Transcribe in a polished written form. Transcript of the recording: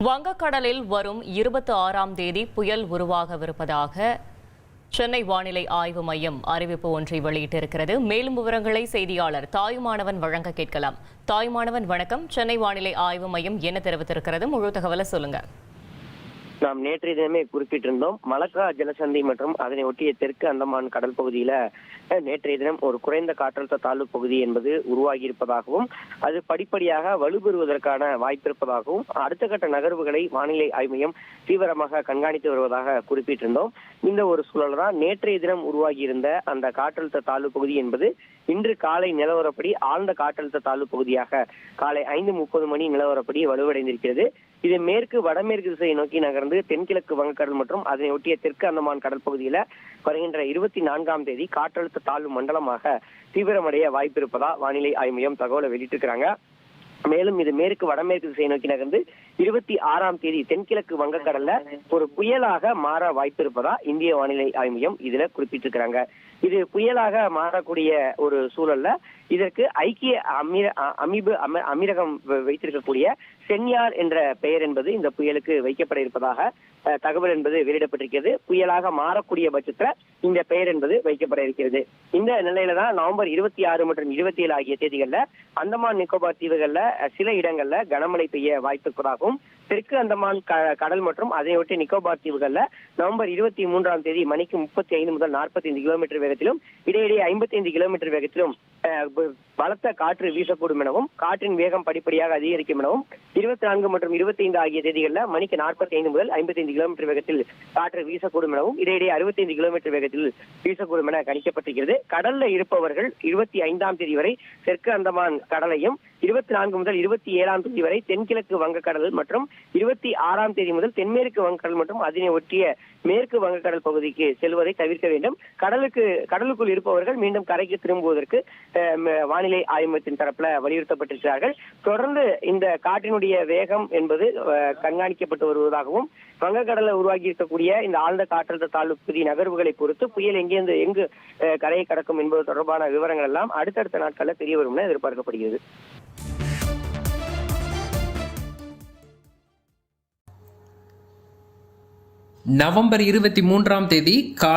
வங்கக்கடலில் வரும் 26ஆம் தேதி புயல் உருவாகவிருப்பதாக சென்னை வானிலை ஆய்வு மையம் அறிவிப்பு ஒன்றை வெளியிட்டிருக்கிறது. மேலும் விவரங்களை செய்தியாளர் தாயுமானவன் வழங்க கேட்கலாம். தாயுமானவன் வணக்கம். சென்னை வானிலை ஆய்வு மையம் என்ன தெரிவித்திருக்கிறது? முழு தகவலை சொல்லுங்க. நாம் நேற்றைய தினமே குறிப்பிட்டிருந்தோம். மலக்கா ஜலசந்தி மற்றும் அதனை ஒட்டிய தெற்கு அந்தமான் கடல் பகுதியில நேற்றைய தினம் ஒரு குறைந்த காற்றழுத்த தாழ்வு பகுதி என்பது உருவாகி இருப்பதாகவும் அது படிப்படியாக வலுப்பெறுவதற்கான வாய்ப்பிருப்பதாகவும் அடுத்த கட்ட நகர்வுகளை வானிலை ஆய்வு மையம் தீவிரமாக கண்காணித்து வருவதாக குறிப்பிட்டிருந்தோம். இந்த ஒரு சூழல் தான் நேற்றைய தினம் உருவாகியிருந்த அந்த காற்றழுத்த தாழ்வு பகுதி என்பது இன்று காலை நிலவரப்படி ஆழ்ந்த காற்றழுத்த தாழ்வு பகுதியாக காலை 5:30 மணி நிலவரப்படி வலுவடைந்திருக்கிறது. இது மேற்கு வடமேற்கு திசையை நோக்கி நகர்ந்து தென்கிழக்கு வங்கக்கடல் மற்றும் அதனை ஒட்டிய தெற்கு அந்தமான் கடல் பகுதியில வருகின்ற 24ஆம் தேதி காற்றழுத்த தாழ்வு மண்டலமாக தீவிரமடைய வாய்ப்பு இருப்பதா வானிலை ஆய்வு மையம் தகவலை வெளியிட்டிருக்கிறாங்க. மேலும் இது மேற்கு வடமேற்கு திசையை நோக்கி நகர்ந்து 26ஆம் தேதி தென்கிழக்கு வங்கக்கடல்ல ஒரு புயலாக மாற வாய்ப்பு இருப்பதா இந்திய வானிலை ஆய்வு மையம் இதுல குறிப்பிட்டிருக்கிறாங்க. இது புயலாக மாறக்கூடிய ஒரு சூழல்ல இதற்கு ஐக்கிய அமீரகம் வைத்திருக்கக்கூடிய சென்யார் என்ற பெயர் என்பது இந்த புயலுக்கு வைக்கப்பட இருப்பதாக தகவல் என்பது வெளியிடப்பட்டிருக்கிறது. புயலாக மாறக்கூடிய பட்சத்துல இந்த பெயர் என்பது வைக்கப்பட இருக்கிறது. இந்த நிலையில தான் நவம்பர் 26 மற்றும் 27 ஆகிய தேதிகள்ல அந்தமான் நிக்கோபார் தீவுகள்ல சில இடங்கள்ல கனமழை பெய்ய வாய்ப்பு இருப்பதாகவும் தெற்கு அந்தமான் கடல் மற்றும் அதையொட்டி நிக்கோபார் தீவுகள்ல நவம்பர் 23ஆம் தேதி மணிக்கு 35 முதல் 45 கிலோமீட்டர் வேகத்திலும் இடையிடையே 55 கிலோமீட்டர் வேகத்திலும் பலத்த காற்று வீசக்கூடும் எனவும் காற்றின் வேகம் படிப்படியாக அதிகரிக்கும் எனவும் 24 மற்றும் 25 ஆகிய தேதிகளில் மணிக்கு 45 முதல் 55 கிலோமீட்டர் வேகத்தில் காற்று வீசக்கூடும் எனவும் இடையிடையே 65 கிலோமீட்டர் வேகத்தில் வீசக்கூடும் என கணிக்கப்பட்டிருக்கிறது. கடல்ல இருப்பவர்கள் 25ஆம் தேதி வரை தெற்கு அந்தமான் கடலையும் 24 முதல் 27ஆம் தேதி வரை தென்கிழக்கு வங்கக்கடல் மற்றும் 26ஆம் தேதி முதல் தென்மேற்கு வங்கக்கடல் மற்றும் அதனை ஒட்டிய மேற்கு வங்கக்கடல் பகுதிக்கு செல்வதை தவிர்க்க வேண்டும். கடலுக்குள் இருப்பவர்கள் மீண்டும் கரைக்கு திரும்புவதற்கு வானிலை ஆய்வு மையத்தின் தரப்புல வலியுறுத்தப்பட்டிருக்கிறார்கள். தொடர்ந்து இந்த காற்றினுடைய வேகம் என்பது கண்காணிக்கப்பட்டு வருவதாகவும் வங்கக்கடலில் உருவாகி இருக்கக்கூடிய இந்த ஆழ்ந்த காற்றழுத்த தாழ்வு பகுதி நகர்வுகளை பொறுத்து புயல் எங்கு கரையை கடக்கும் என்பது தொடர்பான விவரங்கள் எல்லாம் அடுத்தடுத்த நாட்களில் தெரிய வரும் என எதிர்பார்க்கப்படுகிறது. நவம்பர் 23ஆம் தேதி